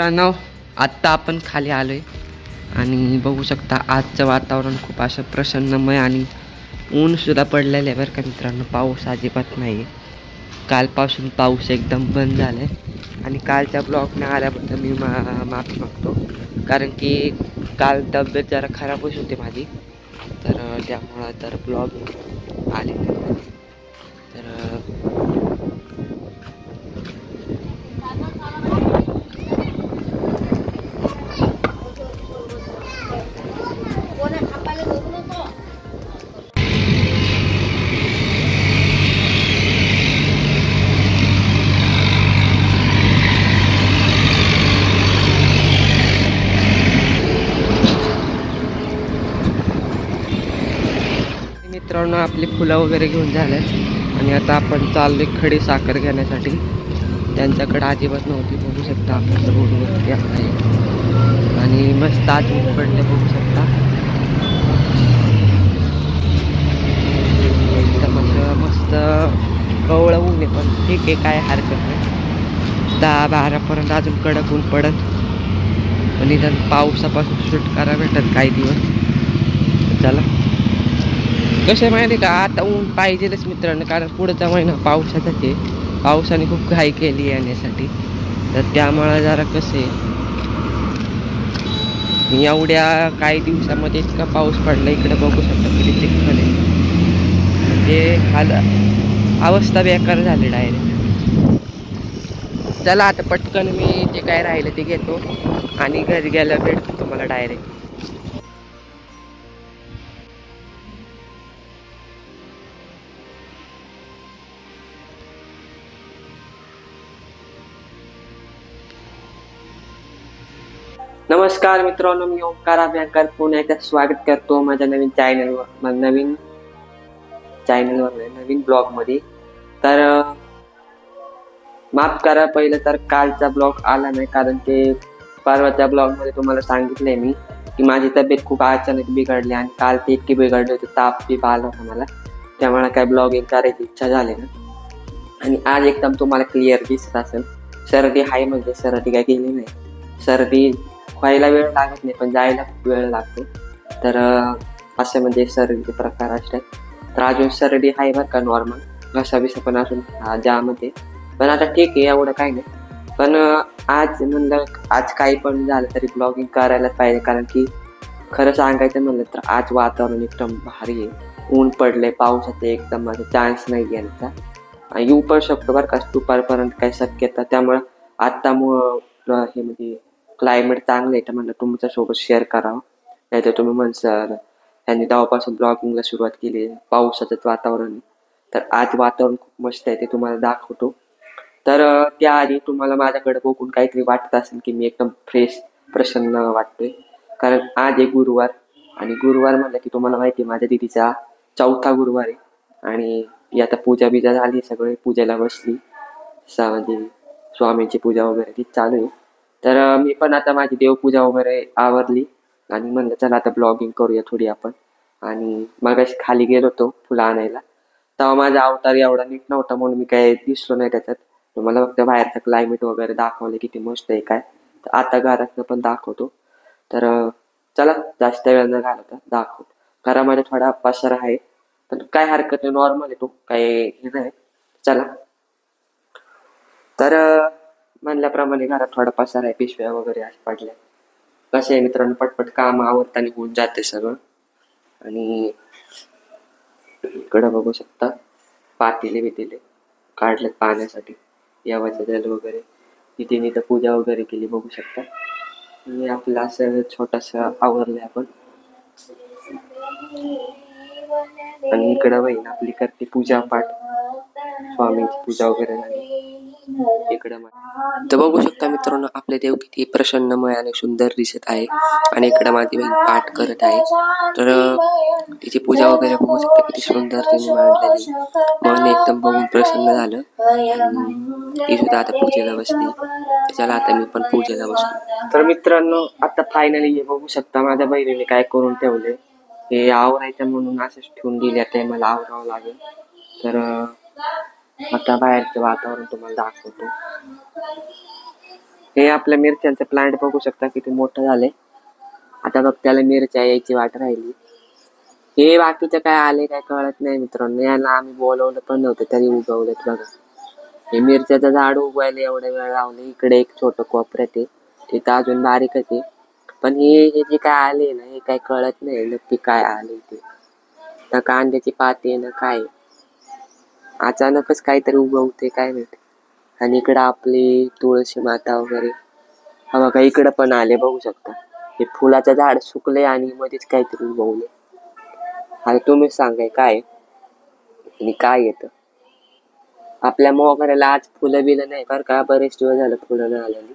मित्रांनो, आत्ता आपण खाली आलो आहे आणि बघू शकता आजचं वातावरण खूप असं प्रसन्नमय आणि ऊनसुद्धा पडलेलं आहे बरं का मित्रांनो. पाऊस अजिबात नाही आहे. कालपासून पाऊस एकदम बंद झाला आहे आणि कालच्या ब्लॉग नाही आल्याबद्दल मी माफी मागतो, कारण की काल तब्येत जरा खराबच होती माझी, तर त्यामुळं तर ब्लॉग आले नाही. तर मित्रांनो, आपली फुलं वगैरे घेऊन झाले आणि आता आपण चाललोय खडी साखर घेण्यासाठी. त्यांच्याकडे अजिबात नव्हती, बघू शकता आपण रोडवरती आहे आणि मस्त आज ऊन पडले, बघू शकता एकदम असं मस्त कवळं ऊन आहे. पण ठीक आहे, काय हरकत नाही. 10-12पर्यंत अजून कडक ऊन पडत, पण इथं पावसापासून सुटकारा भेटत काही दिवस. चला, कसं आहे माहिती आहे का, आता ऊन पाहिजेलच मित्रांनो, कारण पुढचा महिना पावसाचाच आहे. पावसाने खूप घाई केली येण्यासाठी, तर त्यामुळं जरा कसं आहे, एवढ्या काही दिवसामध्ये इतका पाऊस पडला. इकडे बघू शकता किती चिखल आहे, म्हणजे हाल अवस्था बेकार झाली डायरेक्ट. चला आता पटकन मी जे काय राहिलं ते घेतो आणि घरी गेल्यावर भेटतो तुम्हाला डायरेक्ट. नमस्कार मित्रांनो, मी ओंकार अभ्यंकर पुन्हा एकदा स्वागत करतो माझ्या नवीन चॅनलवर, नवीन ब्लॉगमध्ये. तर माफ करा, पहिलं तर कालचा ब्लॉग आला नाही, कारण ते परवाच्या ब्लॉगमध्ये तुम्हाला सांगितलंय मी की माझी तब्येत खूप अचानक बिघडली आणि काल ते इतकी बिघडली होती, ताप बी आला होता मला, त्यामुळे काय ब्लॉगिंग करायची इच्छा झाली ना. आणि आज एकदम तुम्हाला क्लिअर दिसत असेल, सर्दी आहे, म्हणजे सर्दी काय गेली नाही. सर्दी व्हायला वेळ लागत नाही, पण जायला खूप वेळ लागतो. तर असं म्हणजे सर्दीचे प्रकार असतात. तर अजून सर्दी आहे बरं का, नॉर्मल घसा बिसा पण अजून ज्यामध्ये, पण आता ठीक आहे, एवढं काही नाही. पण आज म्हणलं, आज काही पण झालं तरी ब्लॉगिंग करायलाच पाहिजे, कारण की खरं सांगायचं म्हणलं तर आज वातावरण एकदम भारी आहे. ऊन पडले, पावसाचा एकदम माझा चान्स नाही घेण्याचा. येऊ पण शकतो बरं का दुपारपर्यंत, काही शक्यता. त्यामुळं आत्तामुळं हे म्हणजे क्लायमेट चांगलं आहे, तर म्हणलं तुमच्यासोबत शेअर करावं. नाही तर तुम्ही म्हणसाल त्यांनी तेव्हापासून ब्लॉगिंगला सुरुवात केली, पावसाचंच वातावरण. तर आज वातावरण खूप मस्त आहे, ते तुम्हाला दाखवतो. तर त्याआधी तुम्हाला माझ्याकडे बघून काहीतरी वाटत असेल की मी एकदम फ्रेश प्रसन्न वाटतोय, कारण आज आहे गुरुवार. आणि गुरुवार म्हणलं की तुम्हाला माहिती आहे, माझ्या दिदीचा 4था गुरुवार आहे. आणि ती आता पूजा बिजा झाली, सगळे पूजेला बसली, म्हणजे स्वामींची पूजा वगैरे ती चालू आहे. तर मी पण आता माझी देवपूजा वगैरे आवरली आणि म्हणलं चला आता ब्लॉगिंग करूया थोडी आपण. आणि मगाशी खाली गेलो होतो फुलं आणायला, तेव्हा माझा अवतार एवढा नीट नव्हता म्हणून मी काय दिसलो नाही त्याच्यात. तुम्हाला फक्त बाहेरचं क्लायमेट वगैरे दाखवलं किती मस्त आहे काय, तर आता घरातनं पण दाखवतो. तर चला, जास्त वेळ न घालवता दाखवतो. घरामध्ये थोडा पसारा आहे, पण काय हरकत नाही, नॉर्मल आहे तो, काय हे नाही. चला, तर म्हणल्याप्रमाणे घरात थोडा पसारा आहे, पिशव्या वगैरे अशा पडल्या. कसं आहे मित्रांनो, पटपट काम आवरताना होऊन जाते सगळं. आणि इकडं बघू शकता पातेले बितेले काढलेत पाण्यासाठी, देवाचं जल वगैरे. तिथे तर पूजा वगैरे केली, बघू शकता. आणि आपलं असं छोटंसं आवरलंय आपण. आणि इकडं बहीण आपली करते पूजा पाठ, स्वामींची पूजा वगैरे झाली इकडं. तर बघू शकता मित्रांनो, आपले देव किती प्रसन्नमय आणि सुंदर दिसत आहे. आणि इकडं माझी बहीण पाठ करत आहे, तर तिची पूजा वगैरे बघू शकता किती सुंदर तिने मांडलेली. मन एकदम बघून प्रसन्न झालं. ती सुद्धा आता पूजेला बसली. चला आता मी पण पूजेला बसतो. तर मित्रांनो, आता फायनली हे बघू शकता माझ्या बहिणीने काय करून ठेवले. हे आवरायचं म्हणून असंच ठेवून दिले, ते मला आवरावं लागेल. तर आता बाहेरचं वातावरण तुम्हाला दाखवतो. हे आपल्या मिरच्यांचं प्लांट बघू शकता किती मोठं झालंय. आता बघ त्याला मिरच्या यायची वाट राहिली. हे बाकीचं काय आले काय कळत नाही मित्रांनो. याला आम्ही बोलवलं पण नव्हतं तरी उगवलेत बघा. हे मिरच्याचं झाड उगवायला एवढा वेळ लावले. इकडे एक छोटं कोपऱ्यात आहे, तिथं अजून बारीकच आहे. पण हे जे काय आले ना, हे काय कळत नाही नक्की काय आले ते. ना कांद्याची पाती ना काय, अचानकच काहीतरी उगवते काय माहिती. आणि इकडं आपली तुळशी माता वगैरे हा बघा इकडं पण आले बघू शकता. हे फुलाचं झाड सुकले आणि मध्येच काहीतरी उगवले. आता तुम्हीच सांगाय काय आणि काय येतं. आपल्या मोगऱ्याला आज फुलं बिलं नाही बरं का, बरेच दिवस झालं फुलं नाही आलेली.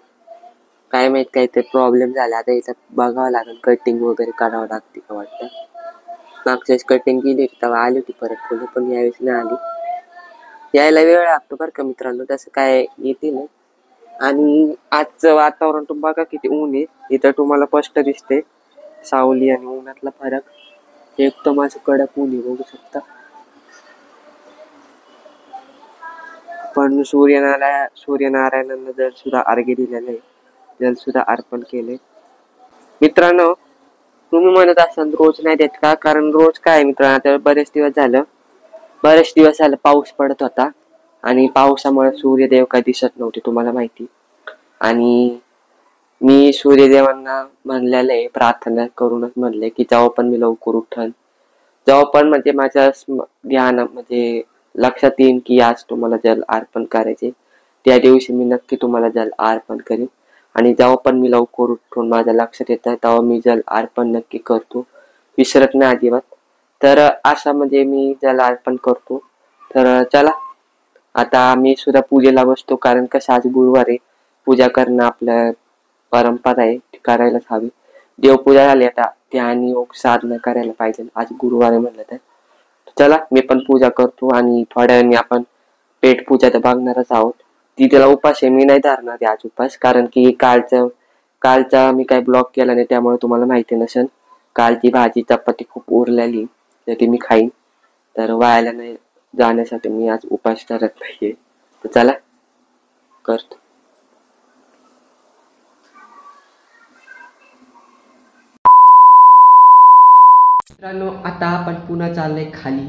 काय माहित काहीतरी प्रॉब्लेम झाला. आता याचं बघावं लागेल, कटिंग वगैरे करावं लागते का वाटतं. मागच्या वेळेस कटिंग केली होती तेव्हा आली होती परत फुलं, पण यावेळेस नाही आली. यायला वेळ लागतो बरं का मित्रांनो, तसं काय येते ना. आणि आजचं वातावरण तुम्ही बघा किती ऊन आहे. इथं तुम्हाला स्पष्ट दिसते सावली आणि उन्हातला फरक. एकदम असं कडक ऊन आहे बघू शकता. पण सूर्यनारायणांना जल सुद्धा अर्घ्य दिलेलं आहे, जल सुद्धा अर्पण केले. मित्रांनो तुम्ही म्हणत असाल रोज नाही देत का, कारण रोज काय मित्रांनो, आता बरेच दिवस झालं पाऊस पडत होता आणि पावसामुळे सूर्यदेव काय दिसत नव्हते तुम्हाला माहिती. आणि मी सूर्यदेवांना म्हणलेलं आहे, प्रार्थना करूनच म्हणले की जेव्हा पण मी लवकर उठन, जेव्हा पण म्हणजे माझ्या ध्यान म्हणजे लक्षात येईन की आज तुम्हाला जल अर्पण करायचे, त्या दिवशी मी नक्की तुम्हाला जल अर्पण करीन. आणि जेव्हा पण मी लवकर उठून माझ्या लक्षात येतं तेव्हा मी जल अर्पण नक्की करतो, विसरत नाही अजिबात. तर असा म्हणजे मी जल अर्पण करतो. तर चला आता मी सुद्धा पूजेला बसतो, कारण कसं आज गुरुवार आहे, पूजा करणं आपलं परंपरा आहे, ती करायलाच हवी. देवपूजा झाली आता ध्यान योग साधना करायला पाहिजे आज गुरुवार आहे म्हणलं तर. चला मी पण पूजा करतो आणि थोड्या वेळाने आपण पेट पूजा तर बघणारच आहोत. ती त्याला उपास आहे, मी नाही धरणार आहे आज उपास, कारण की कालचा मी काही ब्लॉक केला नाही त्यामुळे तुम्हाला माहिती नसेल. कालची भाजी चपाती खूप उरलेली तर ती मी खाईन, तर वायाला नाही जाण्यासाठी मी आज उपास धरत नाहीये. तर चला करतो. मित्रांनो आता आपण पुन्हा चाललंय खाली,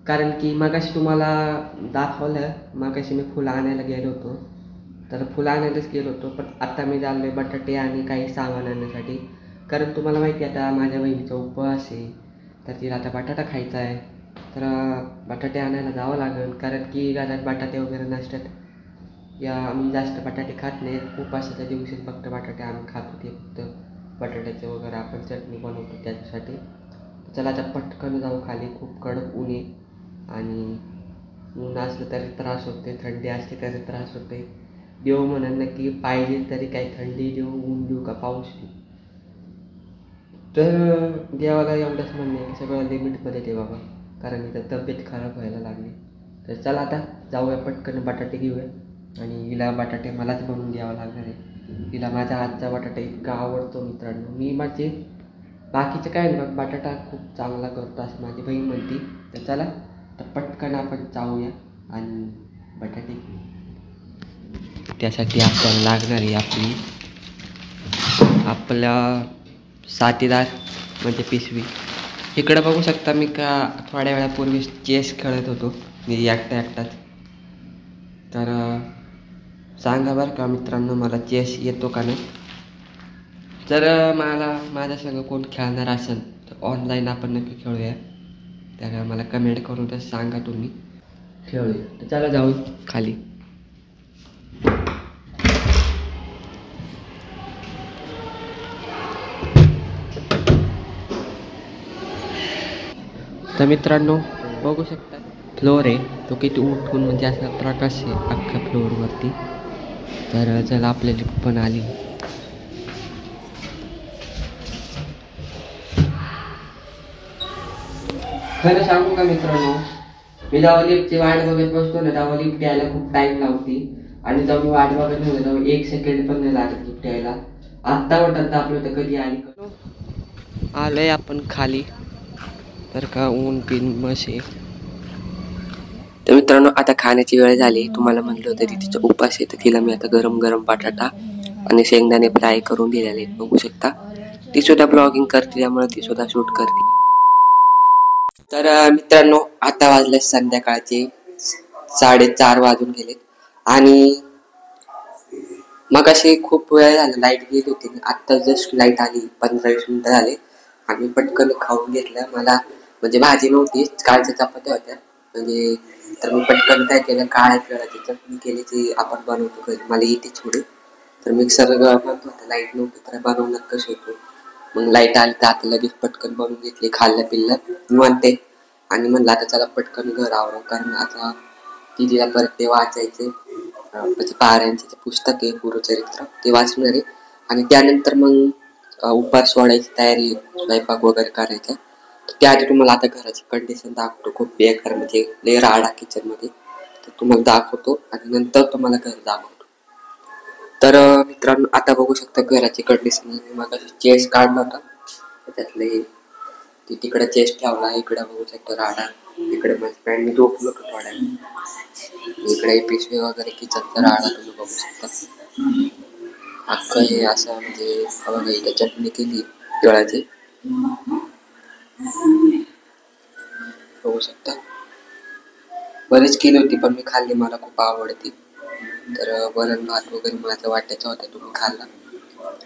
कारण की मगाशी तुम्हाला दाखवलं, मगाशी मी फुलं आणायला गेलो होतो, तर फुलं आणायलाच गेलो होतो. पण आता मी चाललोय बटाटे आणि काही सामान आणण्यासाठी, कारण तुम्हाला माहिती आहे आता माझ्या बहिणीचा उपवास आहे, तर तिला आता बटाटा खायचा आहे. तर बटाटे आणायला जावं लागेल, कारण की घरात बटाटे वगैरे नसतात. या आम्ही जास्त बटाटे खात नाहीत, उपवासाच्या दिवशी फक्त बटाटे आम्ही खातो, ते फक्त बटाट्याचे वगैरे आपण चटणी बनवतो त्याच्यासाठी. चला आता पटकन जाऊ खाली, खूप कडक ऊन आहे आणि ऊन असलं तरी त्रास होते, थंडी असली तरी त्रास होते. देव म्हणून नक्की पाहिजे तरी काही थंडी देऊ, ऊन देऊ का पाऊस देऊ, तर देवाला एवढंच म्हणणे की सगळं लिमिटमध्ये दे बाबा, कारण इथं तब्येत खराब व्हायला लागली. तर चला आता जाऊया पटकन बटाटे घेऊया, आणि हिला बटाटे मलाच बनवून द्यावं लागणार आहे. हिला माझा हातचा बटाटा इतका आवडतो मित्रांनो. मी माझे बाकीचं काय नाही, बटाटा खूप चांगला करतो असं माझी बहीण म्हणते. तर चला तर पटकन आपण जाऊया आणि बटाटे घेऊ. त्यासाठी आपल्याला लागणार आहे आपला साथीदार म्हणजे पिशवी. इकडं बघू शकता मी का थोड्या वेळापूर्वी चेस खेळत होतो मी एकटाच. तर सांगा बरं का मित्रांनो मला चेस येतो का नाही. जर माझ्या संग कोण खेळणार असेल तर ऑनलाईन आपण नक्की खेळूया. तर मला कमेंट करून तर सांगा तुम्ही, खेळूया. तर चला जाऊ खाली. तर मित्रांनो बघू शकता फ्लोअर आहे तो किती उठून म्हणजे असा प्रकाश आहे अख्ख्या फ्लोअरवरती. तर चला आपल्या लिफ्ट पण आली. खरं सांगू का मित्रांनो, मी जेव्हा लिफ्टची वाट बघत बसतो ना तेव्हा लिफ्ट यायला खूप टाइम लावते, आणि जेव्हा मी वाट बघत नव्हतं तेव्हा 1 सेकंड पण नाही लागत लिफ्ट यायला. आत्ता वाटत आपलं तर कधी आलोय आपण खाली. तर का ऊन पिन मस आहे. तर मित्रांनो आता खाण्याची वेळ झाली. तुम्हाला म्हणलं होतं तिचा उपास आहे, तर तिला मी आता गरम गरम बटाटा आणि शेंगदाणे फ्राय करून दिलेले आहेत बघू शकता. ती सुद्धा ब्लॉगिंग करते त्यामुळे ती सुद्धा शूट करते. तर मित्रांनो आता वाजले संध्याकाळचे 4:30 वाजून गेलेत आणि मग अशी खूप वेळ झाला लाईट गेली होती. आत्ता जस्ट लाईट आली 15-20 मिनिटं झाले आणि पटकन खाऊन घेतलं. मला म्हणजे भाजी नव्हती, काळच्या चपात्या होत्या म्हणजे. तर मी पटकन काय केलं, काळ्या तिळाची चटणी केली जी आपण बनवतो घरी, मला येते थोडी. तर मिक्सर बनत होतं, लाईट नव्हती तर बनवण्यात कसं होतो. मग लाईट आली तर आता लगेच पटकन बनवून घेतली, खाल्लं पिल्लं म्हणते. आणि म्हणलं आता चला पटकन घर आवरावं, कारण आता तिला परत ते वाचायचे म्हणजे पारायणचे पुस्तक आहे गुरुचरित्र, ते वाचणार आहे. आणि त्यानंतर मग उपवास सोडायची तयारी, स्वयंपाक वगैरे करायचा. त्याआधी तुम्हाला आता घराची कंडिशन दाखवतो, खूप बेकार म्हणजे लय राडा किचनमध्ये, तर तुम्हाला दाखवतो आणि नंतर तुम्हाला घर दाखवतो. तर मित्रांनो आता बघू शकता घराची कंडिशन. मग चेस काढला होता त्याच्यातले, तिकडे चेस ठेवला, इकडे बघू शकतो राडा, इकडे माझी पॅन्ट मी झोपलो होतो थोड्या, इकडे पिशवी वगैरे किचनचा राडा तुम्ही बघू शकता. अख्खं हे असं म्हणजे बघा इथे चटणी केली तिळाची बघू शकता. बरीच केली होती पण मी खाल्ली, मला खूप आवडते. तर वरण भात वगैरे माझ्या वाट्याचा होता, तुम्ही खाल्ला.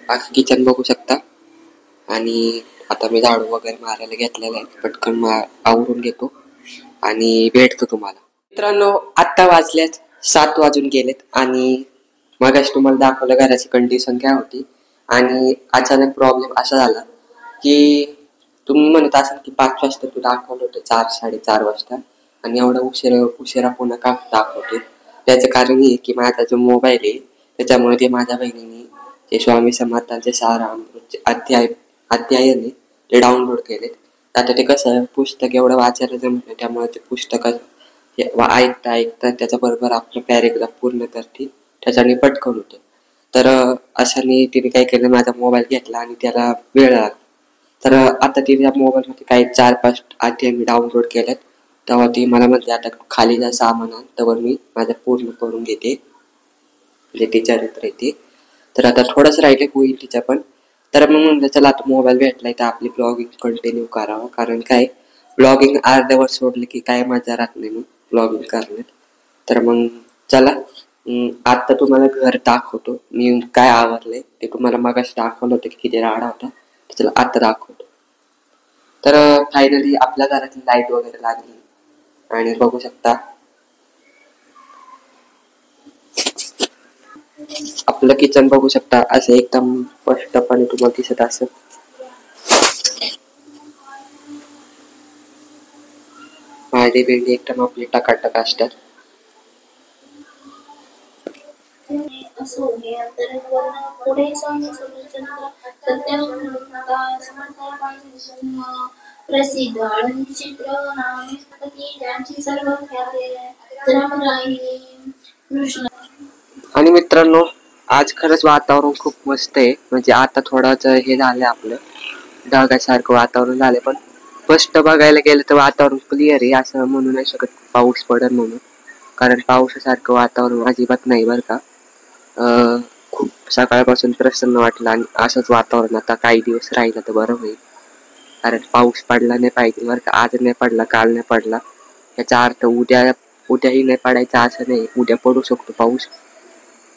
बाकी किचन बघू शकता. आणि आता मी झाडू वगैरे मारायला घेतलेला आहे, पटकन आवरून घेतो आणि भेटतो तुम्हाला. मित्रांनो आत्ता वाजल्यात 7 वाजून गेलेत आणि मगाशी तुम्हाला दाखवलं घराची कंडिशन काय होती. आणि अचानक प्रॉब्लेम असा झाला की तुम्ही म्हणत असाल की 5 वाजता तू दाखवलं होतं, 4-4:30 वाजता, आणि एवढा उशिरा पुन्हा का दाखवते. त्याचं कारण हे की माझा जो मोबाईल आहे त्याच्यामुळे ते माझ्या बहिणीने ते स्वामी समर्थांचे सारामृतचे अध्याय ते डाउनलोड केलेत. आता ते कसं पुस्तक एवढं वाचायला जमतं, त्यामुळे ते पुस्तक ऐकता ऐकता त्याच्याबरोबर आपलं पॅरेग्राफ पूर्ण करते, त्याच्याने पटकन होतं. तर अशाने तिने काय केलं, माझा मोबाईल घेतला आणि त्याला वेळ लागला. तर आता तिच्या मोबाईलमध्ये काही 4-5 अध्याय मी डाउनलोड केलेत. तेव्हा ती मला म्हणते आता खाली जा सामान आण, तेव्हा मी माझं पूर्ण करून घेते, म्हणजे ती चरित्र येते. तर आता थोडंच राहिले होईल तिच्या पण. तर मग म्हणलं चला आता मोबाईल भेटलाय तर आपली ब्लॉगिंग कंटिन्यू करावं, कारण काय ब्लॉगिंग अर्ध्यावर सोडलं की काय मजा राहत नाही मग ब्लॉगिंग करण्यात. तर मग चला आता तुम्हाला घर दाखवतो, मी काय आवरलंय ते तुम्हाला मगाशी दाखवलं होतं की किती राडा होता, चला आता दाखवतो. तर फायनली आपल्या घरातली लाईट वगैरे लागली आणि बघू शकता आपलं किचन बघू शकता, असं एकदम स्पष्टपणे तुम्हाला दिसत असं. भाजी बिंडी एकदम आपली टकाटक असतात. प्रसिद्ध चित्र त्यांची सर्व आणि मित्रांनो आज खरंच वातावरण खूप मस्त आहे, म्हणजे आता थोडंच हे झालं आपलं ढगासारखं वातावरण झालं, पण स्पष्ट बघायला गेलं तर वातावरण क्लिअर आहे, असं म्हणू नाही शकत पाऊस पडेल म्हणून, कारण पावसासारखं वातावरण अजिबात नाही बरं का. खूप सकाळपासून प्रसन्न वाटलं आणि असंच वातावरण आता काही दिवस राहिलं तर बरं होईल, कारण पाऊस पडला नाही पाहिजे बरं का. आज नाही पडला, काल नाही पडला, याचा अर्थ उद्याही नाही पडायचा असं नाही, उद्या पडू शकतो पाऊस.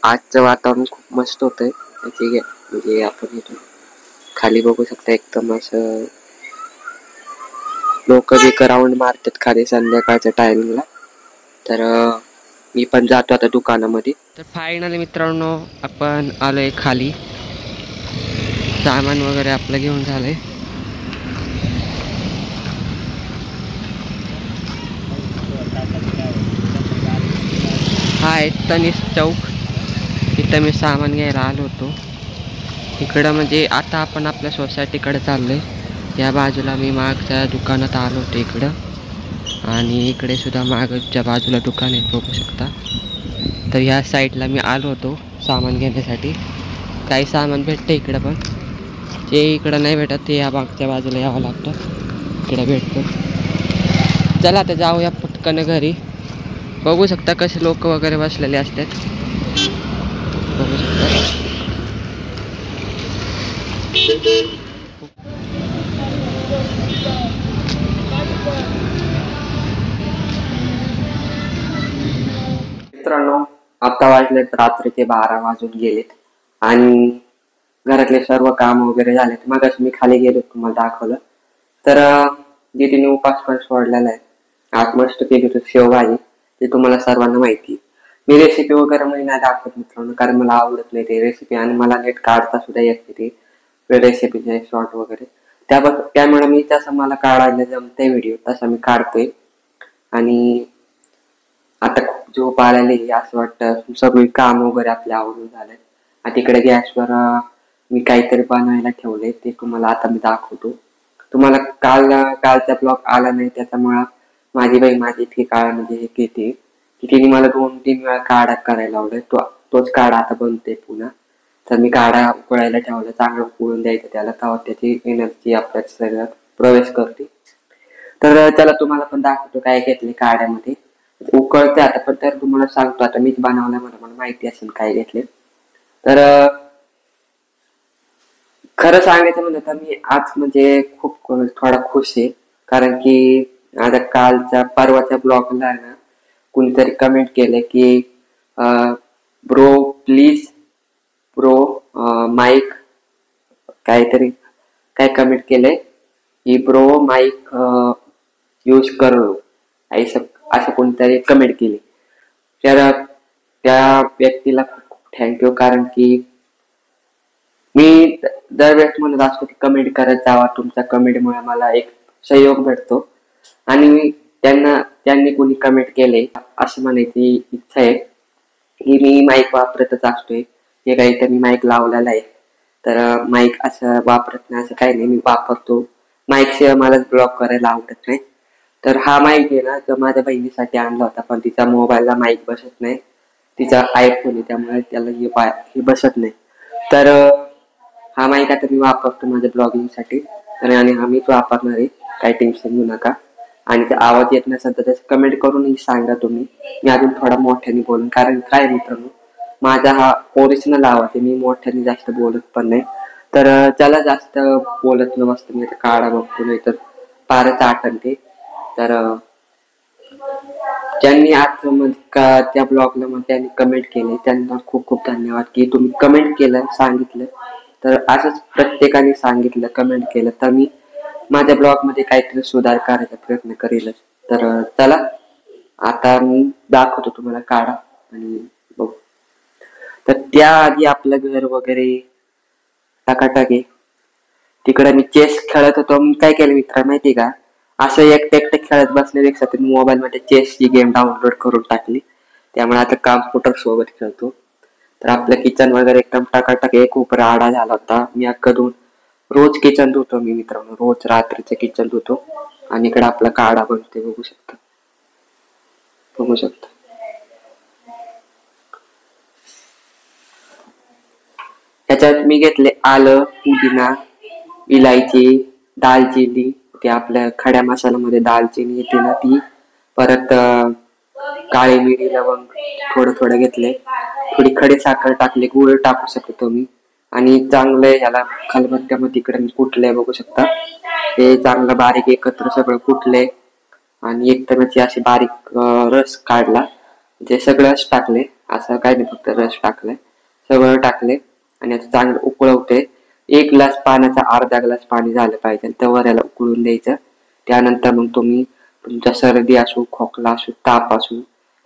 आजचं वातावरण खूप मस्त होतंय, म्हणजे आपण इथून खाली बघू शकता एकदम असं लोक बिक राऊंड मारतात खाली संध्याकाळच्या टायमिंगला. तर मी पण जातो आता दुकानामध्ये. तर फायनली मित्रांनो आपण आलोय खाली, सामान वगैरे आपलं घेऊन झालंय. हा आहे तनिष चौक, इथं मी सामान घ्यायला आलो होतो. इकडं म्हणजे आता आपण आपल्या सोसायटीकडे चाललोय, या बाजूला मी मागच्या दुकानात आलो होतो इकडं, आणि इकडे सुद्धा मागच्या बाजूला दुकान आहे बघू शकता. तर ह्या साईडला मी आलो होतो सामान घेण्यासाठी. काही सामान भेटतं इकडं, पण ते इकडं नाही भेटत, ते या मागच्या बाजूला यावं लागतं, इकडं भेटतं. चला आता जाऊया पटकन घरी. बघू शकता कसे लोक वगैरे बसलेले असतात बघू शकता. मित्रांनो, आता वाजलेत रात्रीचे 12 वाजून गेलेत आणि घरातले सर्व काम वगैरे झालेत. मगच मी खाली गेलो, तुम्हाला दाखवलं. तर दीदीने उपास पण सोडलेला आहे. आज मस्त केली होती शेवभाजी, ते तुम्हाला सर्वांना माहिती. मी रेसिपी वगैरे मी नाही दाखवत मित्रांनो, कारण मला आवडत नाही ते रेसिपी आणि मला नीट काढता सुद्धा येत नाही ते रेसिपीचे शॉर्ट वगैरे. त्यामुळे मी तसं मला काढायला जमते व्हिडिओ तसा मी काढतोय. आणि आता खूप झोप आलेली असं वाटतं. सगळी काम वगैरे आपले आवरून झाले. आणि तिकडे गॅसवर मी काहीतरी बनवायला ठेवले, ते तुम्हाला आता मी दाखवतो. तुम्हाला कालचा ब्लॉग आला नाही त्याच्यामुळं माझी बाई माझी इतकी काळ म्हणजे हे घेते की तिने मला 2-3 वेळा काढा करायला लावलाय. तोच काढा आता बनते पुन्हा. तर मी काढा उकळायला ठेवला, चांगलं उकळून द्यायचं त्याला, तेव्हा त्याची एनर्जी आपल्या शरीरात प्रवेश करते. तर त्याला तुम्हाला पण दाखवतो काय घेतले काढ्यामध्ये. उकळते आता, पण तर तुम्हाला सांगतो आता मीच बनवलं, मला माहिती असेल काय घेतले. तर खरं सांगायचं म्हणलं तर मी आज म्हणजे खूप थोडा खुश आहे. कारण की आता परवाच्या ब्लॉगला ना कुणीतरी कमेंट केले की ब्रो प्लीज ब्रो माईक काहीतरी काय कमेंट केले की ब्रो माईक यूज करो असं कोणतरी कमेंट केली. तर त्या व्यक्तीला खूप खूप थँक्यू. कारण की मी दरवेळेस म्हणत असतो की कमेंट करत जावा, तुमच्या कमेंटमुळे मला एक सहयोग भेटतो. आणि त्यांनी कोणी कमेंट केले असं म्हणायची इच्छा आहे की मी माईक वापरतच असतोय. हे काही तर मी माईक लावलेला आहे. तर माईक असं वापरत नाही असं काही नाही, मी वापरतो. माईक शिवाय मला ब्लॉग करायला आवडत नाही. तर हा माईक आहे ना, तो माझ्या बहिणीसाठी आणला होता, पण तिचा मोबाईलला माईक बसत नाही. तिचा आयफोन आहे त्यामुळे त्याला हे बसत नाही. तर हा माईक आता मी वापरतो माझ्या ब्लॉगिंगसाठी. आणि हा मीच वापरणार आहे, काही टेन्शन घेऊ नका. आणि ते आवाज येत नसेल तर त्याचं कमेंट करूनही सांगा तुम्ही. मी अजून थोडा मोठ्याने बोलून, कारण काय मित्रांनो माझा हा ओरिजिनल आवाज आहे, मी मोठ्याने जास्त बोलत पण नाही. तर त्याला जास्त बोलत नसतं मी, आता काढा बघतो नाही तर फारच आठवते. तर ज्यांनी आज त्या ब्लॉगला मग त्यांनी कमेंट केले त्यांना खूप खूप धन्यवाद की तुम्ही कमेंट केलं, सांगितलं. तर असंच प्रत्येकाने सांगितलं, कमेंट केलं तर मी माझ्या ब्लॉग मध्ये काहीतरी सुधार करायचा प्रयत्न करेलच. तर चला आता मी दाखवतो तुम्हाला काढा आणि बघू. तर त्याआधी आपलं घर वगैरे टकाटक आहे. तिकडे मी चेस खेळत होतो. मी काय केलं मित्र माहिती का, असं एकटे खेळत बसण्यापेक्षा तुम्ही मोबाईल मध्ये चेसची गेम डाउनलोड करून टाकली. त्यामुळे आता कॉम्प्युटर सोबत खेळतो. तर आपलं किचन वगैरे एकदम टकाटक एक खूप राडा झाला होता. मी रोज किचन धुतो मी मित्रांनो, रोज रात्रीचं किचन धुतो. आणि इकडे आपला काढा बनते, बघू शकता. त्याच्यात मी घेतले आलं, पुदिना, इलायची, दालचिनी, ते आपल्या खड्या मसाल्यामध्ये दालचिनी येते ना ती, परत काळी मिरी, लवंग थोडं घेतले, थोडी खडी साखर टाकली, गुळ टाकू शकतो तुम्ही. आणि चांगलं ह्याला खलबत्त्यामध्ये इकडे मी कुटलंय, बघू शकता. ते चांगलं बारीक एकत्र सगळं कुटले आणि एकदमच अशी बारीक रस काढला. जे सगळंच टाकले, असं काय नाही फक्त रस टाकलाय, सगळं टाकले. आणि आता चांगलं उकळवते. 1 ग्लास पाण्याचा अर्धा ग्लास पाणी झालं पाहिजे, तर याला उकळून द्यायचं. त्यानंतर मग तुम्ही तुमचा सर्दी असो, खोकला असो, ताप असो,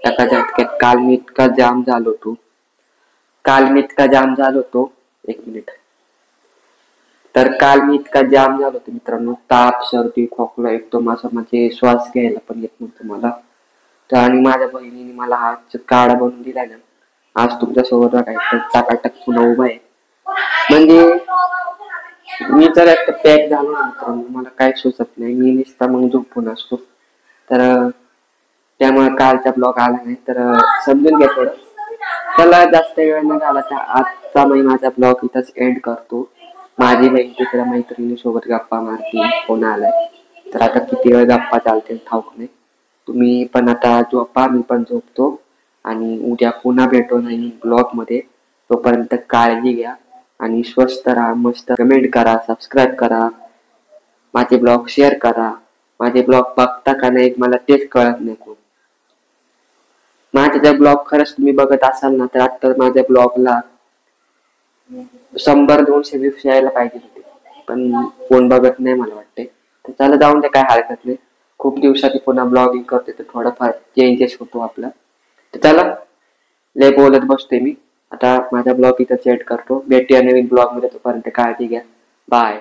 एका झटक्यात काल मी इतका जाम झालो होतो, एक मिनिट. तर काल मी इतका जाम झालो होतो मित्रांनो, ताप, सर्दी, खोकला एकदम असं, म्हणजे श्वास घ्यायला पण येत नव्हतं मला. तर आणि माझ्या बहिणीने मला हा काढा बनवून दिलाय ना, आज तुमच्या सोबत टाकाटक पुन्हा उभा आहे. म्हणजे मी तर एक पॅक झालो ना मित्रांनो, मला काय सुचत नाही, मी नुसता मग झोपून असतो. तर त्यामुळे कालचा ब्लॉग आला नाही, तर समजून घ्या थोडं. त्याला जास्त वेळ न घालवता आजचा मी माझा ब्लॉग इथंच एंड करतो. माझी बहीण तिकडे मैत्रिणी सोबत गप्पा मारती, फोन आलाय. तर आता किती वेळ गप्पा चालतील ठाऊक नाही. तुम्ही पण आता झोपा, मी पण झोपतो. आणि उद्या पुन्हा भेटू नाही ब्लॉग मध्ये. तोपर्यंत काळजी घ्या. आणि स्वस्त राहा, मस्त कमेंट करा, सबस्क्राईब करा, माझे ब्लॉग शेअर करा. माझे ब्लॉग बघता का नाही मला तेच कळत नाही खूप. माझे जर ब्लॉग खरंच तुम्ही बघत असाल ना तर आता माझ्या ब्लॉगला 100-200 व्ह्यूज यायला पाहिजे होते, पण कोण बघत नाही मला वाटते. तर चला जाऊन दे, काय हरकत नाही. खूप दिवसांनी पुन्हा ब्लॉगिंग करते तर थोडाफार चेंजेस होतो आपला. तर चला, लय बोलत बसते मी आता. माझा ब्लॉग इथं सेट करतो. भेटूया नवीन ब्लॉग मध्ये, तोपर्यंत काळजी घ्या. बाय.